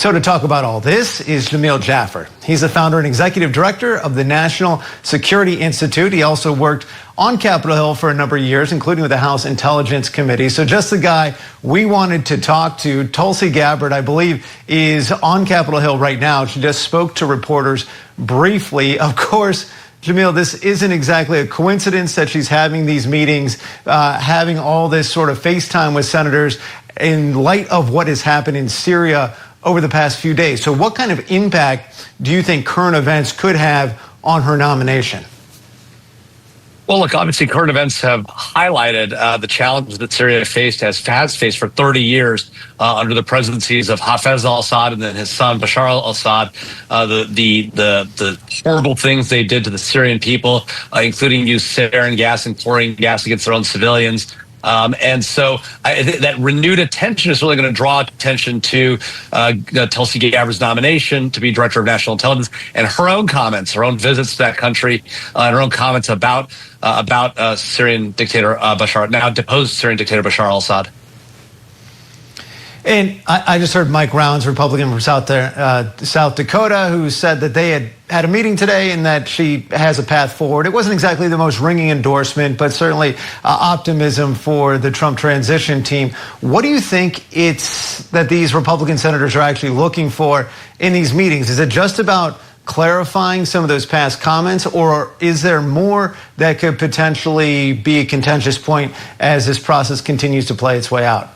So to talk about all this is Jamil Jaffer. He's the founder and executive director of the National Security Institute. He also worked on Capitol Hill for a number of years, including with the House Intelligence Committee. So just the guy we wanted to talk to. Tulsi Gabbard, I believe, is on Capitol Hill right now. She just spoke to reporters briefly. Of course, Jamil, this isn't exactly a coincidence that she's having these meetings, having all this sort of FaceTime with senators in light of what has happened in Syria over the past few days. So what kind of impact do you think current events could have on her nomination? Well, look, obviously current events have highlighted the challenges that Syria has faced for 30 years under the presidencies of Hafez al-Assad and then his son Bashar al-Assad. The horrible things they did to the Syrian people, including use sarin gas and chlorine gas against their own civilians. And so that renewed attention is really going to draw attention to Tulsi Gabbard's nomination to be Director of National Intelligence and her own comments, her own visits to that country, and her own comments about Syrian dictator now deposed Syrian dictator Bashar al-Assad. And I just heard Mike Rounds, Republican from South Dakota, who said that they had a meeting today and that she has a path forward. It wasn't exactly the most ringing endorsement, but certainly optimism for the Trump transition team. What do you think it's that these Republican senators are actually looking for in these meetings? Is it just about clarifying some of those past comments, or is there more that could potentially be a contentious point as this process continues to play its way out?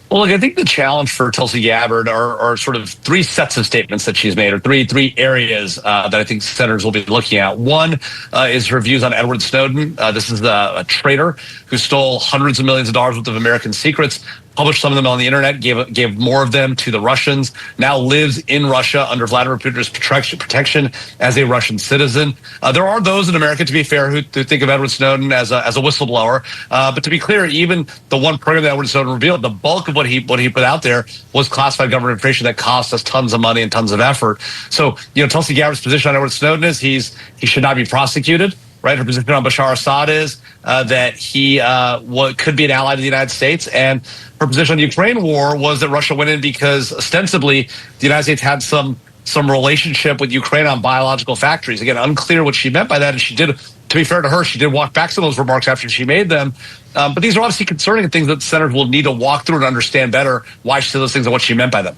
Well, look, I think the challenge for Tulsi Gabbard are sort of three sets of statements that she's made, or three areas that I think senators will be looking at. One is her views on Edward Snowden. This is a traitor who stole hundreds of millions of dollars worth of American secrets, published some of them on the internet, gave more of them to the Russians, now lives in Russia under Vladimir Putin's protection as a Russian citizen. There are those in America, to be fair, who think of Edward Snowden as a whistleblower. But to be clear, even the one program that Edward Snowden revealed, the bulk of what he put out there was classified government information that cost us tons of money and tons of effort. So, Tulsi Gabbard's position on Edward Snowden is he should not be prosecuted. Right, her position on Bashar Assad is that he could be an ally to the United States, and her position on the Ukraine war was that Russia went in because ostensibly the United States had some relationship with Ukraine on biological factories. Again, unclear what she meant by that, and she did. To be fair to her, she did walk back some of those remarks after she made them. But these are obviously concerning things that senators will need to walk through and understand better why she said those things and what she meant by them.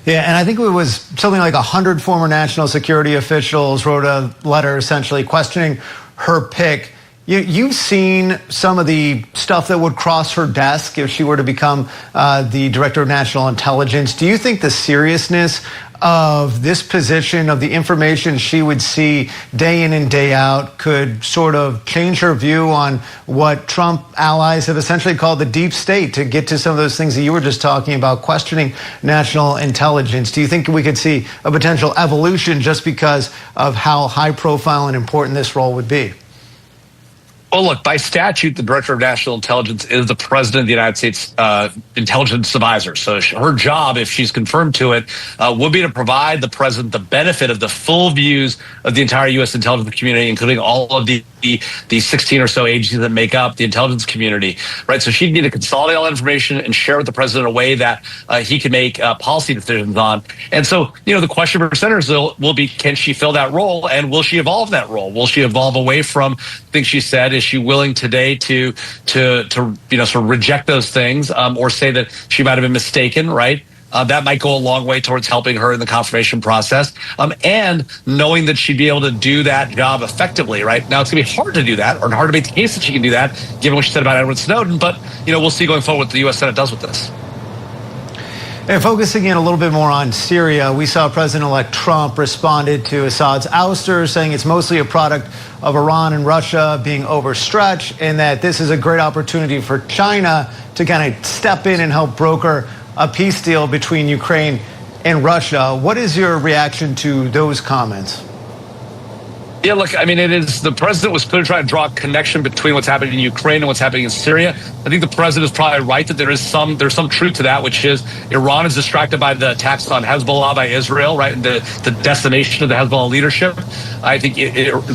Yeah, and I think it was something like 100 former national security officials wrote a letter essentially questioning her pick. You've seen some of the stuff that would cross her desk if she were to become the Director of National Intelligence. Do you think the seriousness of this position, of the information she would see day in and day out, could sort of change her view on what Trump allies have essentially called the deep state, to get to some of those things that you were just talking about, questioning national intelligence? Do you think we could see a potential evolution just because of how high profile and important this role would be? Well, look, by statute, the Director of National Intelligence is the President of the United States Intelligence Advisor. So her job, if she's confirmed to it, would be to provide the President the benefit of the full views of the entire U.S. intelligence community, including all of the 16 or so agencies that make up the intelligence community, right? So she'd need to consolidate all that information and share with the President in a way that he can make policy decisions on. And so, the question for senators will be, can she fill that role, and will she evolve that role? Will she evolve away from things she said? Is she willing today to sort of reject those things, or say that she might have been mistaken, right? That might go a long way towards helping her in the confirmation process, and knowing that she'd be able to do that job effectively, right? Now, it's going to be hard to do that, or hard to make the case that she can do that, given what she said about Edward Snowden, but, we'll see going forward what the U.S. Senate does with this. And focusing in a little bit more on Syria, we saw President-elect Trump responded to Assad's ouster, saying it's mostly a product of Iran and Russia being overstretched, and that this is a great opportunity for China to kind of step in and help broker a peace deal between Ukraine and Russia. What is your reaction to those comments? Yeah, look, I mean, the president was clearly trying to draw a connection between what's happening in Ukraine and what's happening in Syria. I think the president is probably right that there's some truth to that, which is Iran is distracted by the attacks on Hezbollah by Israel, right? And the decimation of the Hezbollah leadership. I think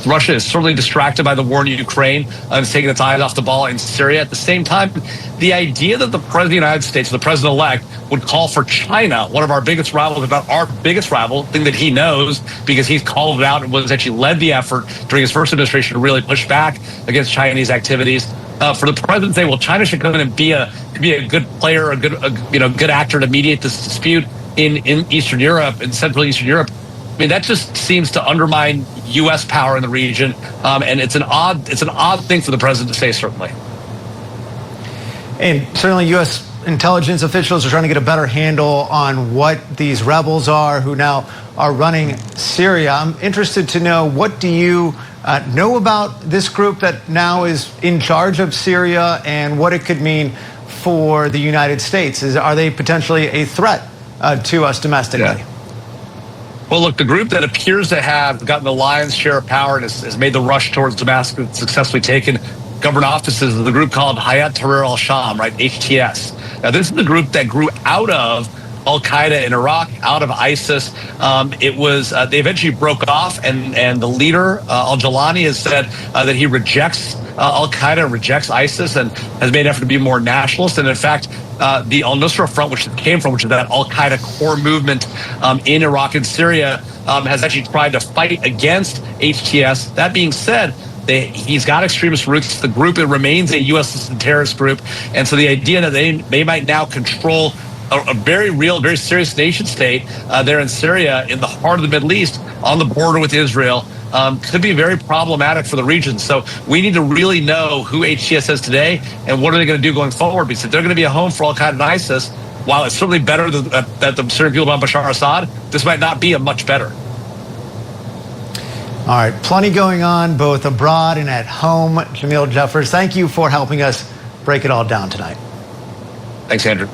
Russia is certainly distracted by the war in Ukraine and is taking its eyes off the ball in Syria. At the same time, the idea that the president of the United States, the president-elect, would call for China, one of our biggest rivals, about our biggest rival, thing that he knows because he's called it out and was actually led the effort during his first administration to really push back against Chinese activities. For the president to say, well, China should come in and be a good player, a good actor to mediate this dispute in Eastern Europe, in Central Eastern Europe. I mean, that just seems to undermine U.S. power in the region, and it's an odd thing for the president to say, certainly. And certainly U.S. intelligence officials are trying to get a better handle on what these rebels are who now are running Syria. I'm interested to know, what do you know about this group that now is in charge of Syria and what it could mean for the United States? Are they potentially a threat to us domestically? Yeah. Well, look, the group that appears to have gotten the lion's share of power and has made the rush towards Damascus successfully taken government offices is the group called Hayat Tahrir al-Sham, right, HTS. Now, this is the group that grew out of Al-Qaeda in Iraq, out of ISIS. They eventually broke off, and the leader, al-Jawlani, has said that he rejects Al-Qaeda, rejects ISIS, and has made an effort to be more nationalist. And in fact, the al-Nusra Front, which it came from, which is that Al-Qaeda core movement in Iraq and Syria, has actually tried to fight against HTS. That being said, he's got extremist roots. The group, it remains a U.S. terrorist group. And so the idea that they might now control a very real, very serious nation state there in Syria, in the heart of the Middle East, on the border with Israel, could be very problematic for the region. So we need to really know who HTS is today and what are they going to do going forward, because if they're going to be a home for Al-Qaeda and ISIS, while it's certainly better that the Syrian people about Bashar Assad, this might not be a much better. All right, plenty going on both abroad and at home. Jamil, Jaffer, thank you for helping us break it all down tonight. Thanks, Andrew.